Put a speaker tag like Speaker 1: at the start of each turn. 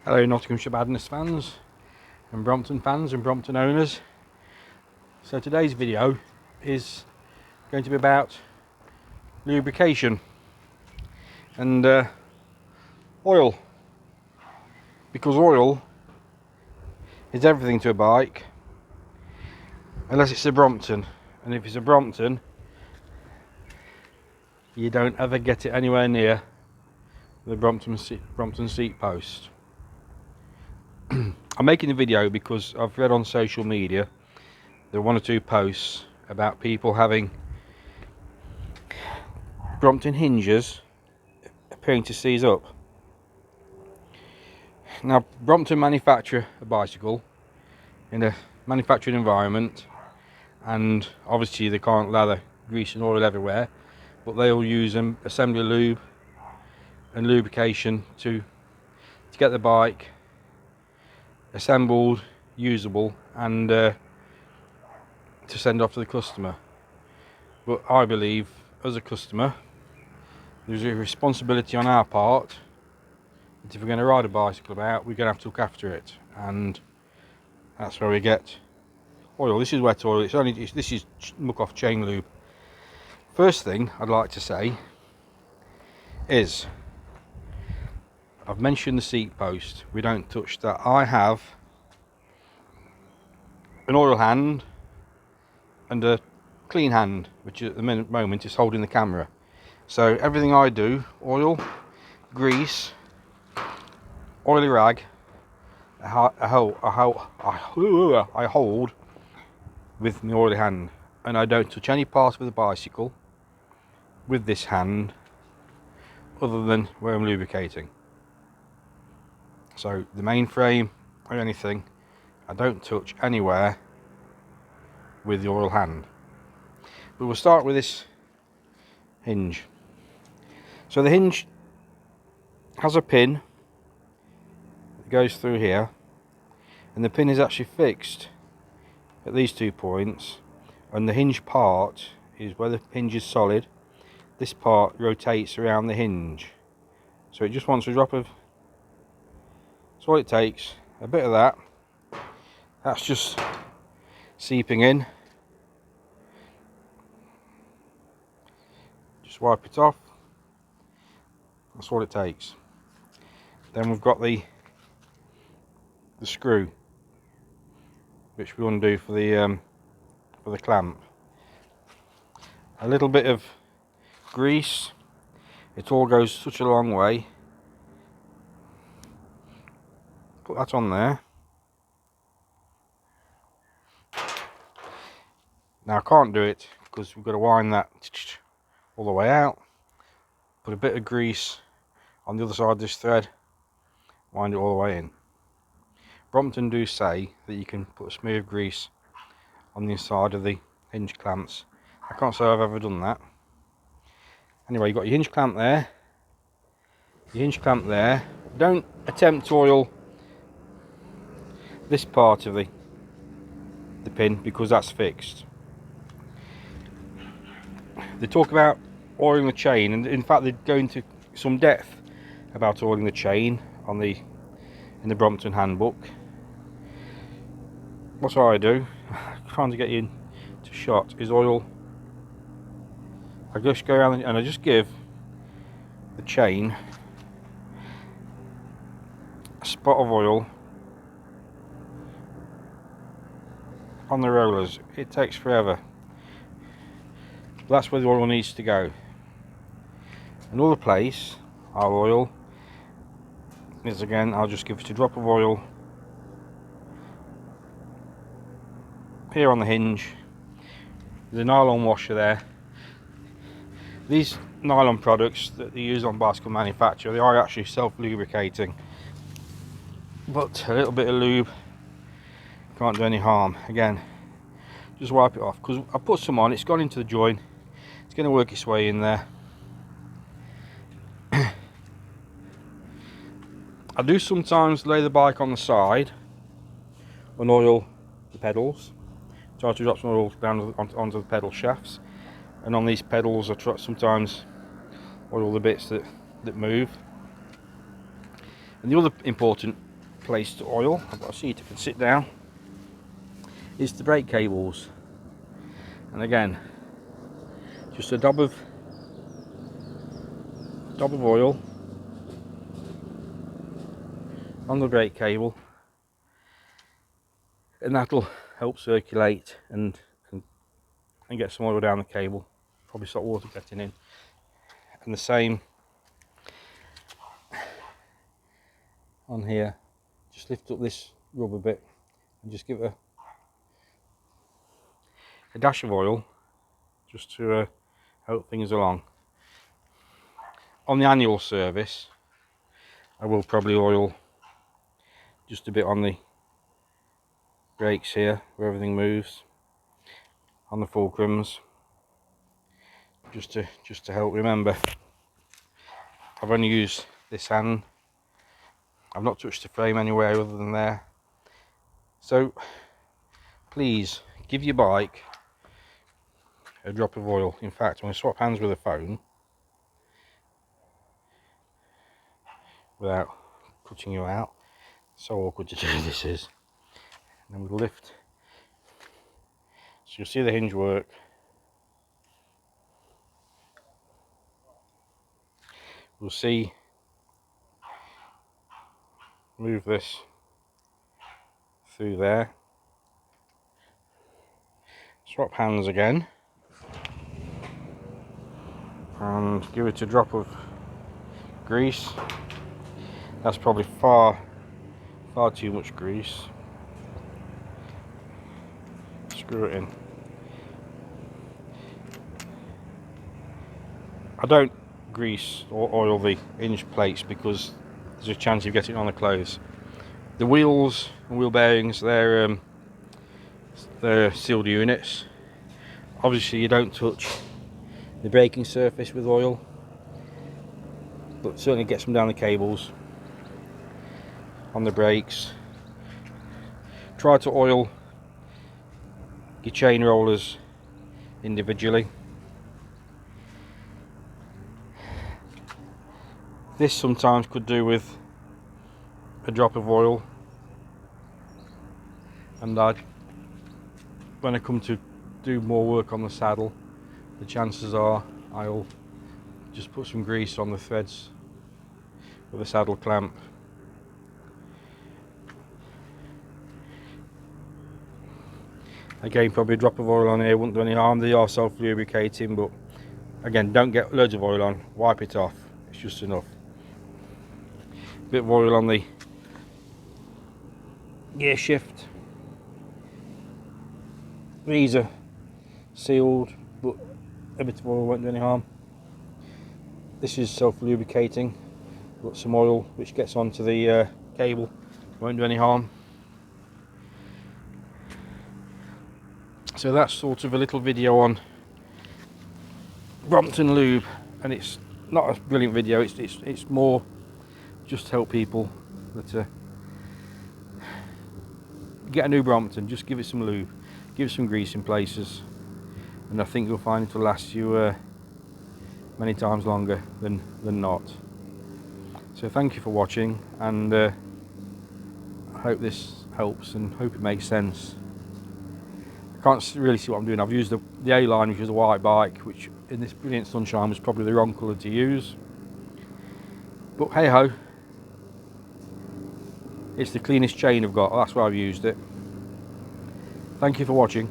Speaker 1: Hello Nottinghamshire Badness fans and Brompton fans and Brompton owners. So today's video is going to be about lubrication and oil, because oil is everything to a bike unless it's a Brompton, and if it's a Brompton you don't ever get it anywhere near the Brompton seat post. I'm making a video because I've read on social media there are one or two posts about people having Brompton hinges appearing to seize up. Now, Brompton manufacture a bicycle in a manufacturing environment, and obviously they can't lather grease and oil everywhere, but they'll use assembly lube and lubrication to get the bike assembled, usable, and to send off to the customer. But I believe, as a customer, there's a responsibility on our part that if we're going to ride a bicycle about, we're going to have to look after it, and that's where we get oil. This is wet oil. This is muck off chain lube. First thing I'd like to say is, I've mentioned the seat post. We don't touch that. I have an oil hand and a clean hand, which at the moment is holding the camera. So everything I do, oil, grease, oily rag, I hold with my oily hand, and I don't touch any part of the bicycle with this hand other than where I'm lubricating. So the mainframe or anything, I don't touch anywhere with the oil hand. But we'll start with this hinge. So the hinge has a pin that goes through here, and the pin is actually fixed at these 2 points, and the hinge part is where the hinge is solid. This part rotates around the hinge, so it just wants a drop of, that's all it takes, a bit of that. That's just seeping in. Just wipe it off. That's all it takes. Then we've got the screw, which we undo for the clamp. A little bit of grease. It all goes such a long way. Put that on there. Now I can't do it because we've got to wind that all the way out. Put a bit of grease on the other side of this thread, wind it all the way in. Brompton do say that you can put a smear of grease on the inside of the hinge clamps. I can't say I've ever done that. Anyway, you've got your hinge clamp there, your hinge clamp there. Don't attempt to oil this part of the pin because that's fixed. They talk about oiling the chain, and in fact they go into some depth about oiling the chain in the Brompton handbook. What I do, trying to get you into shot, is oil. I just go around and I just give the chain a spot of oil on the rollers. It takes forever. That's where the oil needs to go. Another place I'll oil is, again, I'll just give it a drop of oil here on the hinge. There's a nylon washer there. These nylon products that they use on bicycle manufacture, they are actually self-lubricating, but a little bit of lube can't do any harm. Again, just wipe it off, because I put some on, it's gone into the joint, it's going to work its way in there. I do sometimes lay the bike on the side and oil the pedals. Try to drop some oil down onto the pedal shafts, and on these pedals I try sometimes oil the bits that move. And the other important place to oil, I've got a seat I can sit down, is the brake cables. And again, just a dab of oil on the brake cable, and that'll help circulate and get some oil down the cable, probably stop water getting in. And the same on here, just lift up this rubber bit and just give it a dash of oil just to help things along. On the annual service, I will probably oil just a bit on the brakes here where everything moves, on the fulcrums, just to help remember. I've only used this hand, I've not touched the frame anywhere other than there. So please give your bike a drop of oil. In fact, I'm going to swap hands with a phone without cutting you out. So awkward to do this is. And then we'll lift, so you'll see the hinge work. We'll see, move this through there, swap hands again, and give it a drop of grease. That's probably far too much grease. Screw it in. I don't grease or oil the hinge plates because there's a chance of getting on the clothes. The wheels and wheel bearings, they're sealed units. Obviously you don't touch the braking surface with oil, but certainly get some down the cables, on the brakes. Try to oil your chain rollers individually. This sometimes could do with a drop of oil, and when I come to do more work on the saddle, the chances are I'll just put some grease on the threads with a saddle clamp. Again, probably a drop of oil on here wouldn't do any harm. They are self-lubricating, but again, don't get loads of oil on, wipe it off, it's just enough. A bit of oil on the gear shift. These are sealed, but a bit of oil won't do any harm. This is self-lubricating, but some oil which gets onto the cable won't do any harm. So that's sort of a little video on Brompton lube, and it's not a brilliant video. It's more just to help people that get a new Brompton. Just give it some lube, give it some grease in places, and I think you'll find it'll last you many times longer than not. So thank you for watching, and I hope this helps and hope it makes sense. I can't really see what I'm doing. I've used the A-line, which is a white bike, which in this brilliant sunshine was probably the wrong colour to use. But hey ho, it's the cleanest chain I've got, that's why I've used it. Thank you for watching.